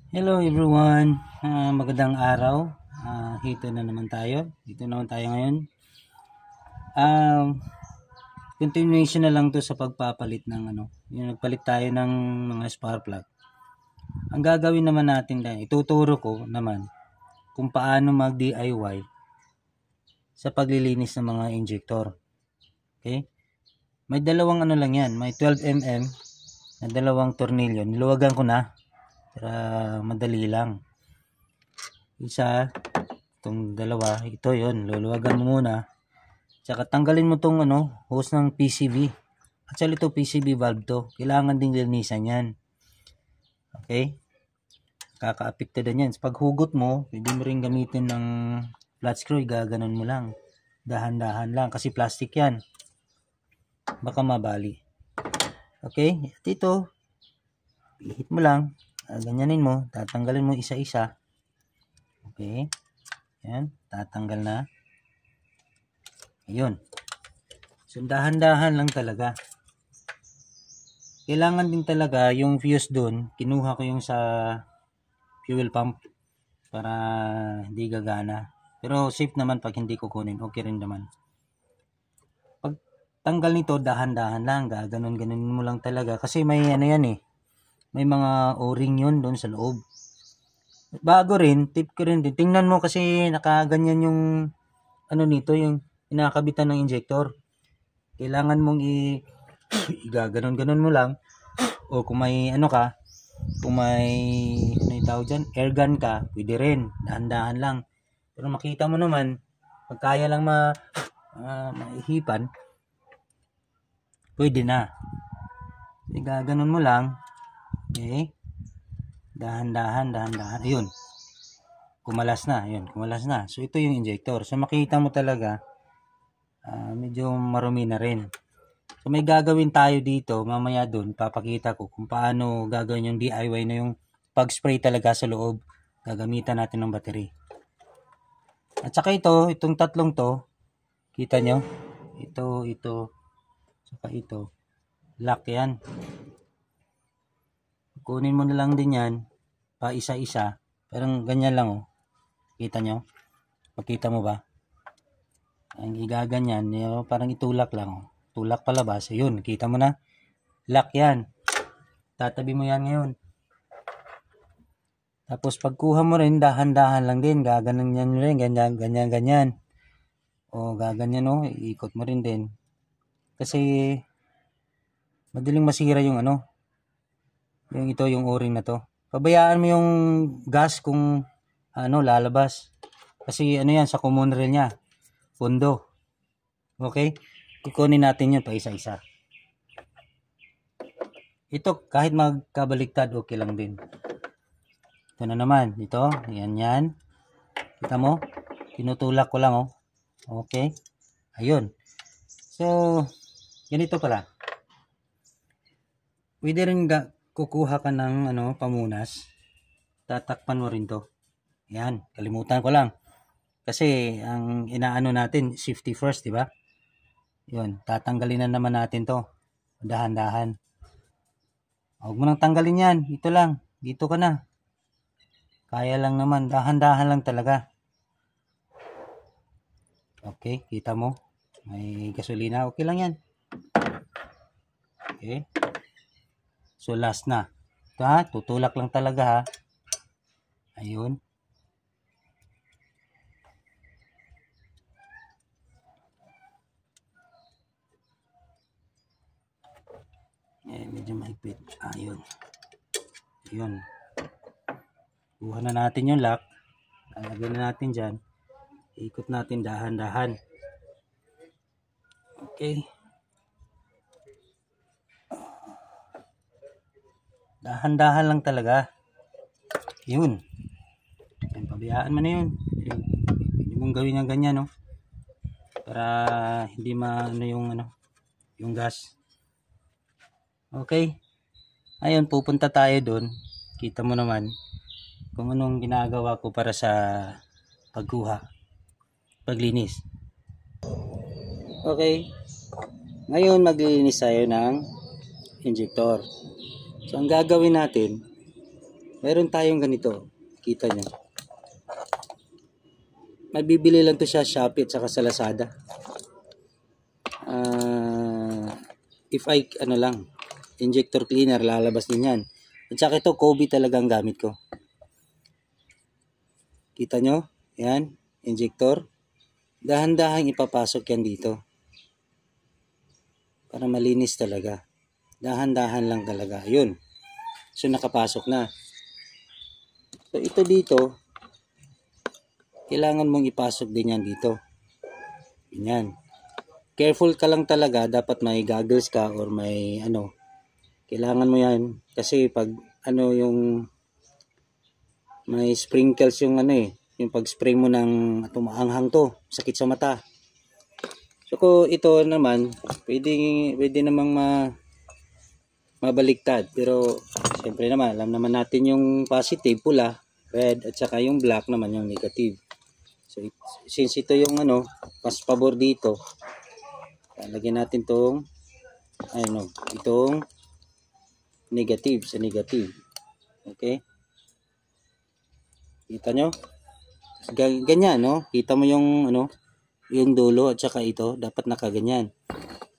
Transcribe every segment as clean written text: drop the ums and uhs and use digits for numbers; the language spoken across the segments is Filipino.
Hello everyone, magandang araw. Dito na naman tayo. Dito naman tayo ngayon. Continuation na lang to sa pagpapalit ng yung nagpalit tayo ng mga spark plug. Ang gagawin naman natin dahil ituturo ko naman kung paano mag DIY sa paglilinis ng mga injector. Okay? May dalawang lang yan, may 12mm na dalawang tornilyo. Niluwagan ko na para madali lang. Isa, itong dalawa, ito yon, luluwagan mo muna. Tsaka tanggalin mo tong hose ng PCV. Actually ito PCV valve to. Kailangan din linisan yan. Okay? Kaka-apekto din yan. Pag hugot mo, pwede mo rin gamitin ng flat screw. Gaganon mo lang. Dahan-dahan lang. Kasi plastic yan. Baka mabali. Okay? At ito, ihit mo lang. Ganyanin mo, tatanggalin mo isa-isa. Okay. Yan, tatanggal na. Ayun. So, dahan-dahan lang talaga. Kailangan din talaga yung fuse doon, kinuha ko yung sa fuel pump para hindi gagana. Pero safe naman pag hindi ko kunin, okay rin naman. Pag tanggal nito, dahan-dahan lang, gaganon-ganon mo lang talaga. Kasi may yan eh. May mga o-ring yun doon sa loob. Bago rin, tip ko rin din. Tingnan mo kasi nakaganyan yung nito, yung inakabitan ng injector. Kailangan mong igaganon-ganon mo lang. O kung may kung may yung tawag dyan, air gun ka, pwede rin. Dahan-dahan lang. Pero makita mo naman, pag kaya lang maihipan, pwede na. Igaganon mo lang. Okay. Dahan-dahan. Ayun. Kumalas na. Ayun, kumalas na. So, ito yung injector. So, makita mo talaga, medyo marumi na rin. So, may gagawin tayo dito. Mamaya dun, papakita ko kung paano gagawin yung DIY na yung pag-spray talaga sa loob. Gagamitan natin ng battery. At saka itong tatlong to, kita nyo? Ito, saka ito. Lock yan. Kunin mo na lang din yan, pa isa-isa. Parang ganyan lang Kita nyo? Pakita mo ba? Ang igaganyan, parang itulak lang Tulak palabas. Ayun, kita mo na? Lock yan. Tatabi mo yan ngayon. Tapos pagkuha mo rin, dahan-dahan lang din. Gaganon yan rin, ganyan. O gaganyan iikot mo rin din. Kasi madaling masira yung yung o-ring na to. Pabayaan mo yung gas kung lalabas. Kasi yan sa common rail niya. Pundo. Okay? Kukunin natin yun pa isa-isa. Ito, kahit magkabaliktad, okay lang din. Ito na naman. Ito, yan. Kita mo? Tinutulak ko lang Okay? Ayun. So, ganito pala. Pwede rin kukuha ka ng pamunas, tatakpan mo rin to. Yan, kalimutan ko lang. Kasi ang inaano natin, safety first, di ba? Yun, tatanggalin na naman natin to. Dahan-dahan. Huwag mo nang tanggalin yan. Ito lang. Dito ka na. Kaya lang naman. Dahan-dahan lang talaga. Okay, kita mo. May gasolina. Okay lang yan. Okay. So, last na. Ito tutulak lang talaga Ayun. Medyo mahigpit. Ayun. Ayun. Kuha na natin yung lock. Lalagyan na natin dyan. Ikot natin dahan-dahan. Okay. Dahan-dahan lang talaga. Yun. Pabayaan mo na yun. Hindi mong gawin ng ganyan para hindi yung gas. Okay. Ayun, pupunta tayo doon. Kita mo naman kung anong ginagawa ko para sa paglinis. Okay. Ngayon maglilinis tayo ng injector. So ang gagawin natin, Meron tayong ganito. Kita nyo. Mabibili lang to sa Shopee at saka sa Lazada. If I, injector cleaner, lalabas din yan. At saka ito, Kobe talagang gamit ko. Kita nyo? Yan, injector. Dahan-dahan ipapasok yan dito. Para malinis talaga. Dahan-dahan lang talaga. Yun. So, nakapasok na. So, ito dito, kailangan mong ipasok din yan dito. Ganyan. Careful ka lang talaga. Dapat may goggles ka or may kailangan mo yan. Kasi pag yung may sprinkles yung yung pag-spray mo ng tumaanghang to. Sakit sa mata. So, ito naman, pwede namang mabaliktad. Pero, siyempre naman, alam naman natin yung positive, pula, red, at saka yung black naman yung negative. So, since ito yung mas pabor dito, lagyan natin tong, itong negative sa negative. Okay? Kita nyo? Ganyan, no? Kita mo yung, yung dulo at saka ito, dapat nakaganyan.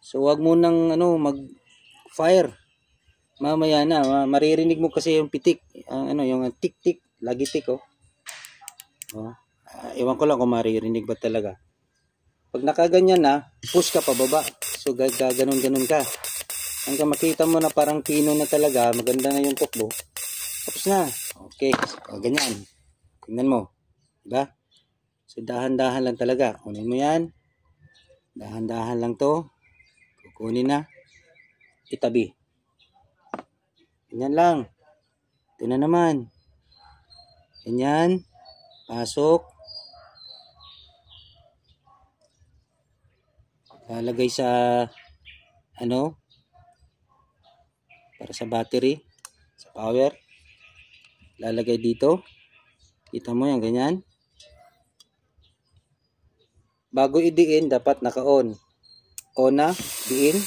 So, wag mo nang, mag-fire. Mamaya na, maririnig mo kasi yung pitik, yung tik-tik, lagi tik, oh. Ewan ko lang kung maririnig ba talaga. Pag nakaganyan na, push ka pababa. So, gaganon-ganon ka. Hanggang makita mo na parang pino na talaga, maganda na yung tukbo. Tapos na. Okay, so, ganyan. Tingnan mo. Diba? So, dahan-dahan lang talaga. Kunin mo yan. Dahan-dahan lang to. Kukunin na. Itabi. Ganyan lang. Ito na naman. Ganyan. Pasok. Lalagay sa para sa battery, sa power. Lalagay dito. Kita mo yan, ganyan. Bago idiin, dapat naka-on. On na, diin.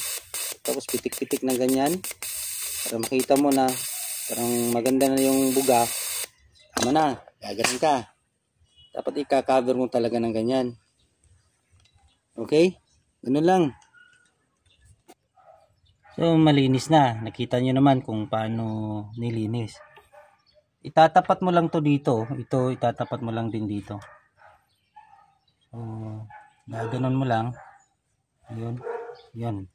Tapos pitik-pitik na ganyan. Para makita mo na parang maganda na yung buga. Tama na, gaganon ka. Dapat i-cover mo talaga ng ganyan. Okay? Ganun lang. So, malinis na. Nakita nyo naman kung paano nilinis. Itatapat mo lang to dito. Ito, itatapat mo lang din dito. So, gaganon mo lang. Ayun. Yan.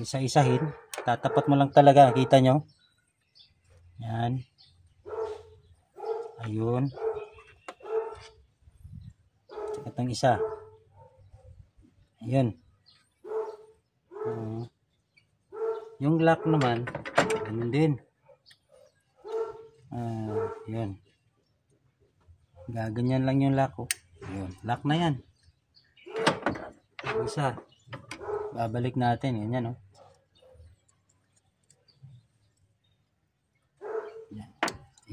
Isa-isahin. Tatapat mo lang talaga. Kita nyo? Yan. Ayun. At ang isa. Ayun. Yung lock naman, ganun din. Yun. Gaganyan lang yung lock, oh. Yun. Lock na yan. Isa. Babalik natin. Ganyan, oh.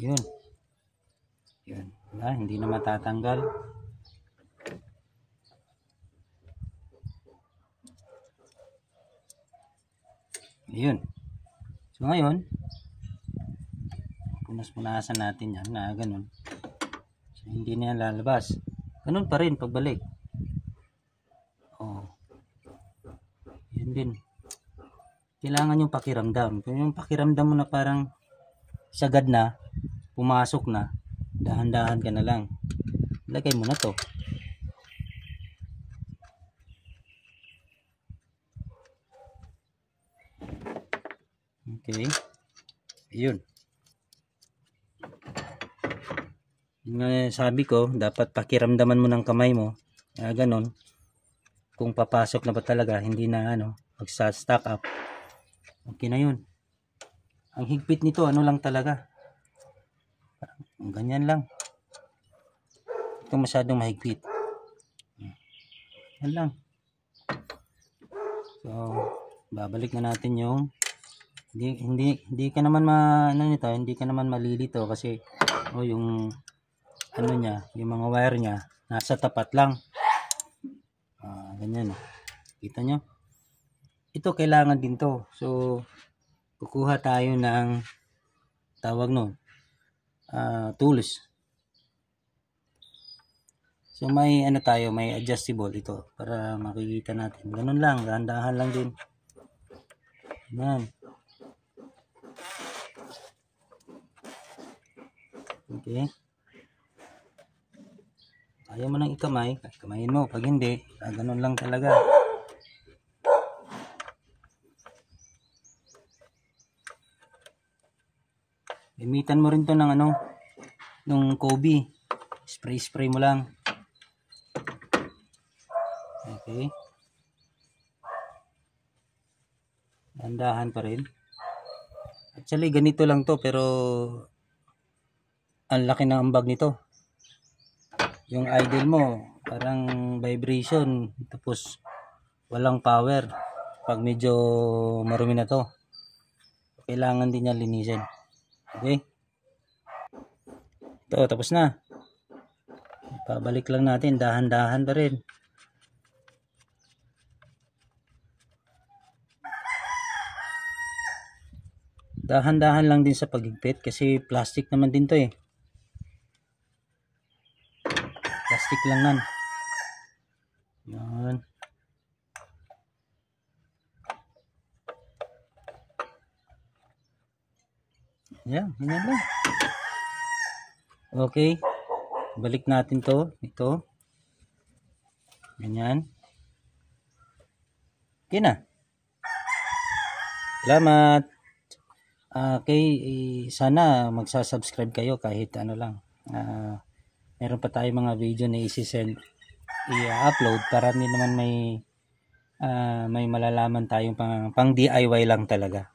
Yun. Yun. Hindi na matatanggal. Ayun. So ngayon, punas-punasan natin yan na ganun. So, hindi na yan lalabas. Ganun pa rin pagbalik. Oh. Yun din. Kailangan yung pakiramdam. Kung yung pakiramdam mo na parang sagad na, pumasok na, dahan-dahan ka na lang. Lagay mo na to. Okay. Ayun. Sabi ko, dapat pakiramdaman mo ng kamay mo. Ganon. Kung papasok na ba talaga, hindi na magsa-stack up. Okay na yun. Ang higpit nito, lang talaga. Ganyan lang. Ito masyadong mahigpit. Yan lang. So, babalik na natin yung hindi ka naman hindi ka naman malilito kasi yung niya, yung mga wire niya nasa tapat lang. Ganyan. Kita nyo? Ito kailangan din to. So, kukuha tayo ng tawag nun. tools. So may ano tayo, may adjustable ito para makikita natin. Ganun lang, dahan-dahan lang din. Yan. Okay. Ayaw mo nang ikamay, kamayin mo. Pag hindi, ganun lang talaga. Gamitan mo rin to ng ano, nung Kobe. Spray mo lang. Okay. Dahan-dahan pa rin. Actually, ganito lang to pero ang laki ng ambag nito. Yung idle mo, parang vibration. Tapos, walang power. Pag medyo marumi na to, kailangan din niya linisin. Okay? Ito, tapos na. Pabalik lang natin, dahan-dahan pa rin. Dahan-dahan lang din sa paghigpit kasi plastic naman din to eh. Plastic lang nan. Yan. Yan, ganyan lang. Okay. Balik natin to. Ito. Ganyan. Okay na. Salamat. Okay, sana magsasubscribe kayo kahit ano lang. Meron pa tayong mga video na i-upload para hindi naman may malalaman tayong pang DIY lang talaga.